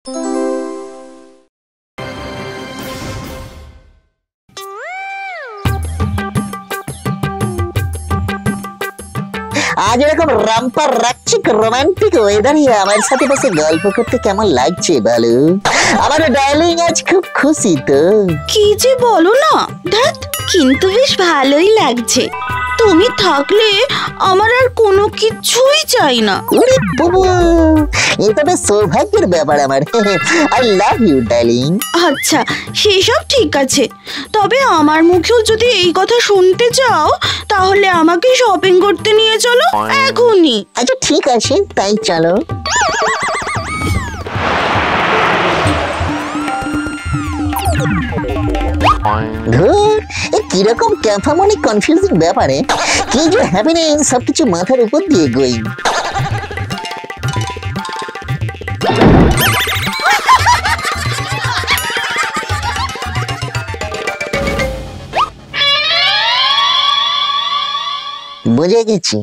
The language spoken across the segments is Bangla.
আজ এরকম রাম্পার রাচ্চিক রোমান্টিক ওয়েদারে আমার সাথে বসে গল্প করতে কেমন লাগছে বলো? আমার ডার্লিং আজ খুব খুশি তো। কি যে বলো না, ধ্যাৎ, কিন্তু বেশ ভালোই লাগছে। তুমি থাকলে আমার আর কোনো কিছুই চাই না। ওরে বাবা, এটা বেশ সৌভাগ্যের ব্যাপার আমার। I love you darling. আচ্ছা, সেসব ঠিক আছে, তবে আমার মুখেও যদি এই কথা শুনতে চাও তাহলে আমাকে শপিং করতে নিয়ে চলো এখনই। আচ্ছা ঠিক আছে, তাই চলো। ধুর, কিরকম ক্যাফামনি কনফিউজিং ব্যাপারে কি যে হ্যাপেনিং, সবকিছু মাথার উপর দিয়ে গোয়িং। বুঝে গেছি,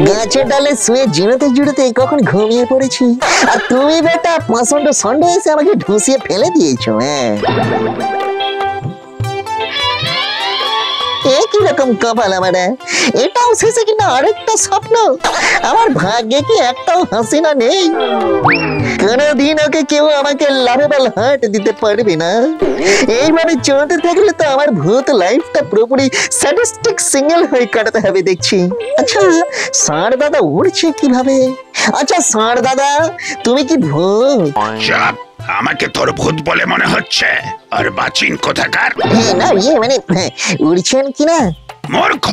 গাছের ডালে শুয়ে জিরোতে জিরোতে কখন ঘুমিয়ে পড়েছি, আর তুমি বেটা পাঁচন্ড সন্ড এসে আমাকে ঢুসিয়ে ফেলে দিয়েছো। হ্যাঁ, একই রকম কপাল আমার। এটাও শেষে কিনা আরেকটা স্বপ্ন। আমার ভাগ্যে কি একটাও হাসিনা নেই? কোনদিন ওকে কেউ আমাকে লাভেবল হার্ট দিতে পারবে না। এইভাবে চলতে থাকলে তো আমার ভূত লাইফটা পুরোপুরি স্যাডিস্টিক সিঙ্গেল হয়ে কাটাতে হবে দেখছি। আচ্ছা, ষাঁড় দাদা উড়ছে কিভাবে? আচ্ছা ষাঁড় দাদা, তুমি কি ভূত? আমাকে তোর ভূত বলে মনে হচ্ছে? আর বাচিন কোথাকার? না মানে উড়ছেন কিনা? মূর্খ,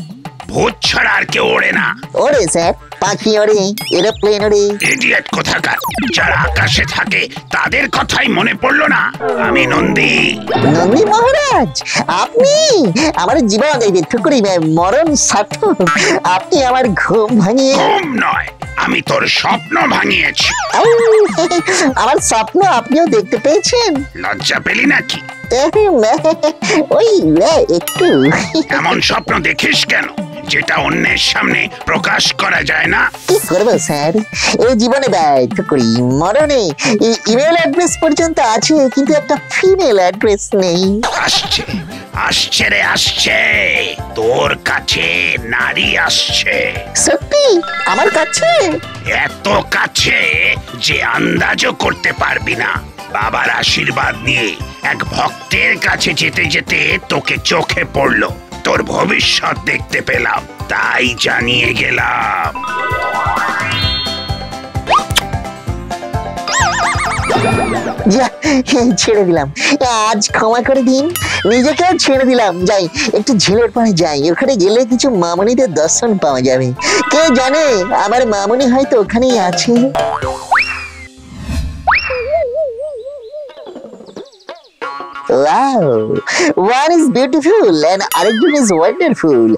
ভূত ছাড়া আর কেউ ওড়ে না। ওরে স্যার, পাখি ওড়ে, এরোপ্লেন ওড়ে। ইডিয়েট কোথাকার, যারা আকাশে থাকে তাদের কথাই মনে পড়লো না। আমি নন্দী। নন্দী মহারাজ, আপনি আমার জীবন ঠুকরি মরণ সার্থক। আপনি আমার ঘুম ভাঙিয়ে। ঘুম নয়, আমি তোর স্বপ্ন ভাঙিয়েছি। আমার স্বপ্ন আপনিও দেখতে পেয়েছেন? লজ্জা পেলি নাকি? ওই একটু। এমন স্বপ্ন দেখিস কেন যেটা অন্যের সামনে প্রকাশ করা যায় না? কি করবো স্যার, এই জীবনে ব্যর্থ করি, মরণে ইমেল অ্যাড্রেস পর্যন্ত আছে, কিন্তু একটা ফিমেল অ্যাড্রেস নেই। আসছে আসছে রে আসছে, তোর কাছে নারী আসছে। সত্যি আমার কাছে? এত কাছে যে আন্দাজও করতে পারবি না। বাবার আশীর্বাদ নিয়ে এক ভক্তের কাছে যেতে যেতে তোকে চোখে পড়লো, তোর ভবিষ্যৎ দেখতে পেলাম, তাই জানিয়ে গেলাম। ছেড়ে দিলাম, আজ ক্ষমা করে দিন, নিজেকেও ছেড়ে দিলাম। যাই একটু ঝিলের পাড়ে যাই, ওখানে গেলে কিছু মামুনিদের দর্শন পাওয়া যাবে। কে জানে আমার মামুনি হয়তো ওখানেই আছে। Wow, one is beautiful and আরেকজন is wonderful.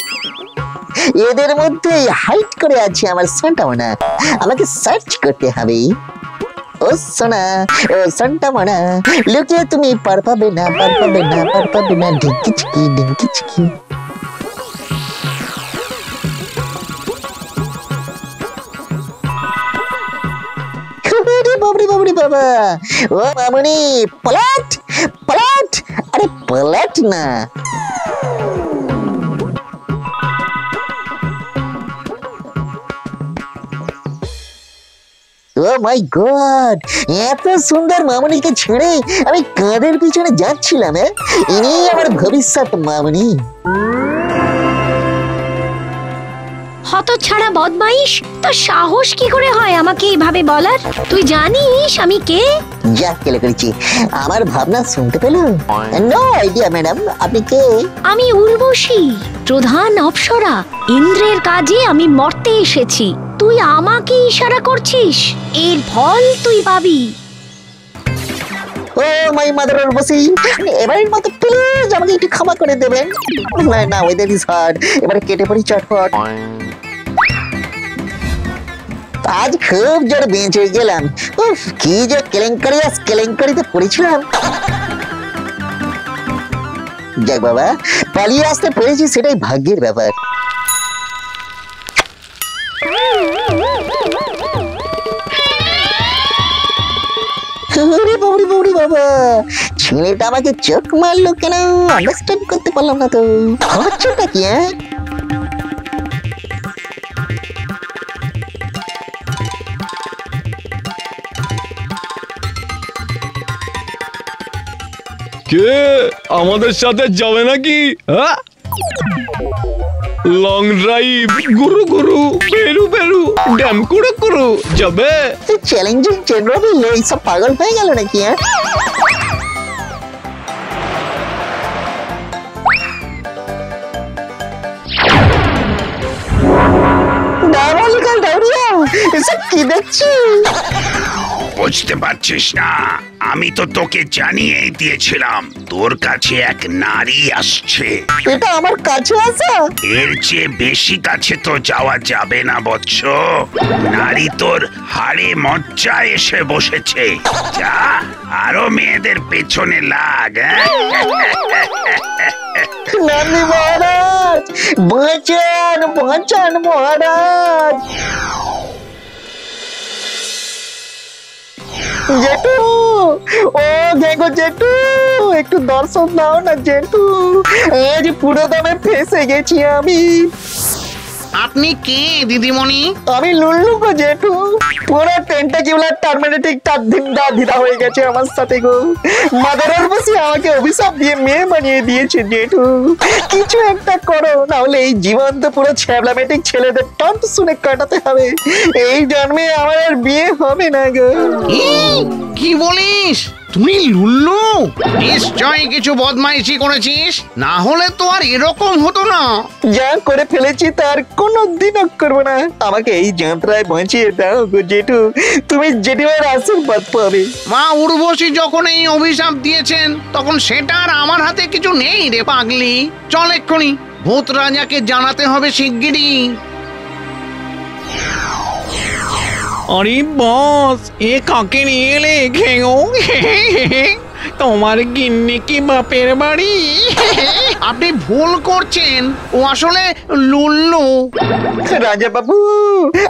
এদের মধ্যে হাইট করে আছে আমার সন্টামনা, আমাকে সার্চ করতে হবে। ও সোনা, ও সন্টামনা, লুকিয়ে তুমি পার পাবে না, পার পাবে না, পার পাবে না, ঢিঙ্কি চিকি ঢিঙ্কি চিকি। বাবরি বাবরি বাবা, ও মামুনি, পলাট পলাট, আরে পলাট না। ও মাই গড, এত সুন্দর মামুনিকে ছেড়ে আমি কাঁধের পিছনে যাচ্ছিলাম। ইনি আমার ভবিষ্যৎ মামুনি। হতচ্ছাড়া বদমাইশ, তোর সাহস কি করে হয় আমাকে এইভাবে বলার? তুই জানিস আমি কে? যা কেলে করেছি, আমার ভাবনা শুনতে পেল? নো আইডিয়া ম্যাডাম, আপনি কে? আমি উর্বশী, প্রধান অপ্সরা। ইন্দ্রের কাজে আমি মরতে এসেছি, তুই আমাকে ইশারা করছিস, এর ফল তুই পাবি। ও মাই মাদার উর্বশী, এবারের মতো প্লিজ আমাকে একটু ক্ষমা করে দেবেন। না ওয়েদার ইজ হার্ড, এবারে কেটে পড়ি চটপট। আজ খুব জোর বেঁচে গেলাম। উফ, কি যে কেলেঙ্কারিতে পড়েছিলাম। যাক বাবা, পালিয়ে আসতে পেরেছি, সেটাই ভাগ্যের ব্যাপার। ওরে বাবরি বাবরি বাবা, ছেলেটা আমাকে চোখ মারলো কেন আন্ডারস্ট্যান্ড করতে পারলাম না তো। হচ্ছেটা কি? কে আমাদের সাথে যাবে নাকি? হ্যাঁ, লং ড্রাইভ, গুরু গুরু, বেরু বেরু, ড্যাম কুড়ু কুড়ু যাবে? চ্যালেঞ্জিং জেনারেল এইসব পাগল হয়ে গেল নাকি? এসব কি দেখছি? বুঝতে পারছিস না? আমি তো তোকে জানিয়েই দিয়েছিলাম তোর কাছে এক নারী আসছে। এটা আমার কাছে আসা? এর চেয়ে বেশি কাছে তো যাওয়া যাবে না বৎস। নারী তোর হাড়ে মজ্জায় এসে বসেছে। যা, আরো মেয়েদের পেছনে লাগ। নানি মহারাজ, বাঁচান বাঁচান মহারাজ। জেঠু, ও গেগো জেঠু, একটু দর্শন দাও না জেঠু, আজ পুরো দমে ফেসে গেছি আমি। আপনি কে দিদিমণি? আমি লুল্লু গো জেঠু, পুরো টেন্টাকিউলার টার্মিনেটিক ধিরা হয়ে গেছে আমার সাথে গো। মাদারের বসে আমাকে অভিশাপ দিয়ে মেয়ে বানিয়ে দিয়েছে জেঠু। কিছু একটা করো, না হলে এই জীবন তো পুরো ছ্যাবলামেটিক ছেলেদের টন্ট শুনে কাটাতে হবে। এই জন্মে আমার আর বিয়ে হবে না গো। কি বলিস? তুই লুল্লু? নিশ্চয়ই কিছু বদমাইশি করেছিস, না হলে তো আর এরকম হতো না। যা করে ফেলেছি তার কোনোদিনও করবো না। আমাকে এই যাত্রায় বাঁচিয়ে দাও গো জেঠু, তুমি জেঠিমার আশীর্বাদ পাবে। মা উর্বশী যখন এই অভিশাপ দিয়েছেন তখন সেটা আর আমার হাতে কিছু নেই রে পাগলি। চল এক্ষুনি ভূত রাজাকে জানাতে হবে শিগগিরই। আরে বস, এ কাকে নিয়ে এলে ঘেঙো? তোমার গিন্নি কি বাপের বাড়ি? আপনি ভুল করছেন, ও আসলে লুল্লু। রাজা বাবু,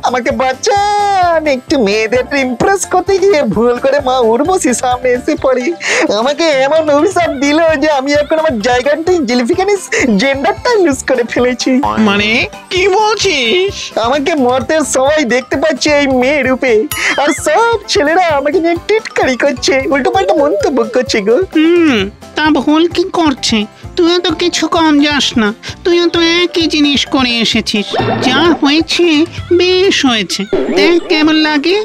আমাকে বাঁচান। একটু মেয়েদের ইমপ্রেস করতে গিয়ে ভুল করে মা উর্বশীর সামনে এসে পড়ি। আমাকে এমন অভিশাপ দিল যে আমি এখন আমার জায়গাটাই জেলিফিকানিস জেন্ডারটাই লুজ করে ফেলেছি। মানে কি বলছিস? আমাকে মর্তের সবাই দেখতে পাচ্ছে এই মেয়ে রূপে, আর সব ছেলেরা আমাকে নিয়ে টিটকারি করছে, উল্টো পাল্টা মন্তব্য করছে গো। তা ভুল কি করছে? তুইও তো কিছু কম যাস না, তুইও তো একই জিনিস করে এসেছিস। যা হয়েছে বেশ হয়েছে, দেখ কেমন লাগে।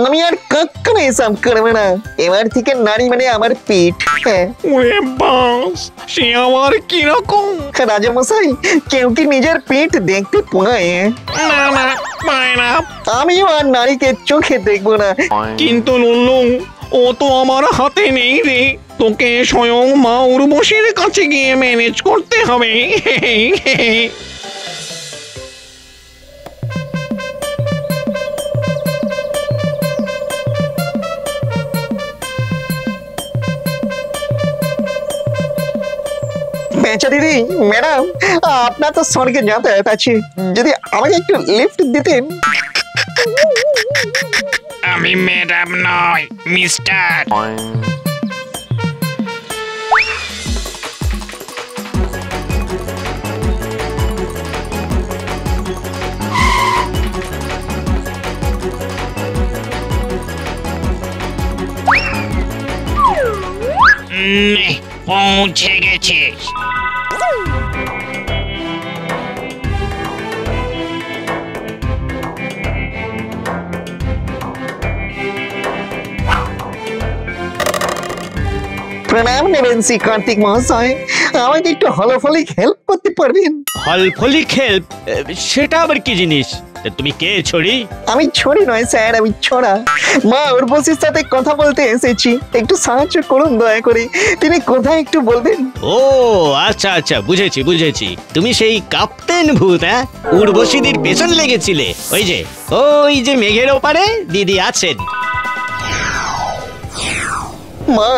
আমি আর কখনো এসব করবো না। এবার থেকে নারী মানে আমার পিঠ। হ্যাঁ ওরে বাস, সে আমার কিরকম? রাজা মশাই, কেউ কি নিজের পিঠ দেখতে পায়? না না, পায় না। আমিও আর নারীকে চোখে দেখবো না। কিন্তু লুল্লু, ও তো আমার হাতে নেই রে। তোকে স্বয়ং মা উর্বশীর কাছে গিয়ে ম্যানেজ করতে হবে। বেঁচে দিদি, ম্যাডাম, আপনার তো স্বর্গে যাতায়াত আছে, যদি আমাকে একটু লিফট দিতেন। আমি ম্যাডাম নয়, মিস্টার। পৌঁছে গেছিস। প্রণাম নেবেন শ্রী কার্তিক মহাশয়, আমাকে একটু হলফলিক হেল্প করতে পারবেন? হলফলিক হেল্প? সেটা আবার কি জিনিস? তুমি কে ছড়ি? আমি ছড়ি নয় স্যার, আমি ছড়া। মা উর্বশীর সাথে কথা বলতে এসেছি, একটু সাহায্য করুন দয়া করে। তিনি কোথায় একটু বলবেন? ও আচ্ছা আচ্ছা, বুঝেছি বুঝেছি। তুমি সেই কাপ্তেন ভূত, হ্যাঁ? উর্বশীদের পেছন লেগেছিলে। ওই যে মেঘের ওপারে দিদি আছেন। মা,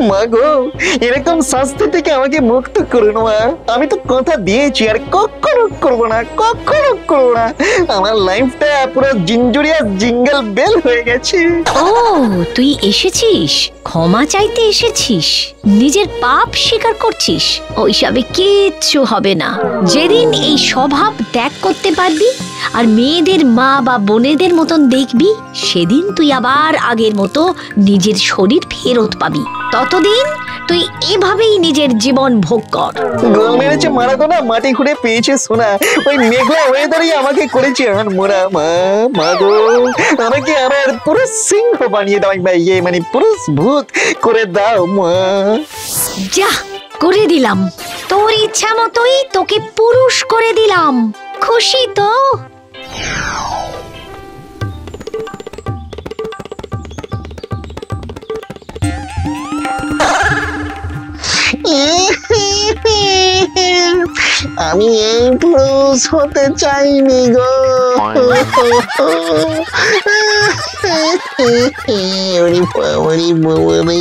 মা গো, এরকম শাস্তি থেকে আমাকে মুক্ত করুন মা। আমি তো কথা দিয়েছি আর কখনো করবো না, কখনো করবো না। আমার লাইফটা পুরো জিঞ্জুরিয়া জিঙ্গল বেল হয়ে গেছে। ও তুই এসেছিস, ক্ষমা চাইতে এসেছিস, নিজের পাপ স্বীকার করছিস। ওইসবে কিচ্ছু হবে না। যেদিন এই স্বভাব ত্যাগ করতে পারবি আর মেয়েদের মা বা বোনেদের মতন দেখবি, সেদিন তুই আবার আগের মতো নিজের শরীর ফেরত পাবি। ততদিন তুই এভাবেই নিজের জীবন ভোগ কর। গোল মেরেছে মারাদোনা, মাটি খুঁড়ে পেয়েছে সোনা। ওই মেঘলা ওয়েদারই আমাকে করেছে আনমোরা। মা, মা গো, আমাকে আবার পুরুষ সিংহ বানিয়ে দাও, মানে পুরুষ ভূত করে দাও মা। যা, করে দিলাম। তোর ইচ্ছা মতোই তোকে পুরুষ করে দিলাম। খুশি তো? আমি এই পুরুষ হতে চাইনি গো। ওরে বাবা রে বাবা রে।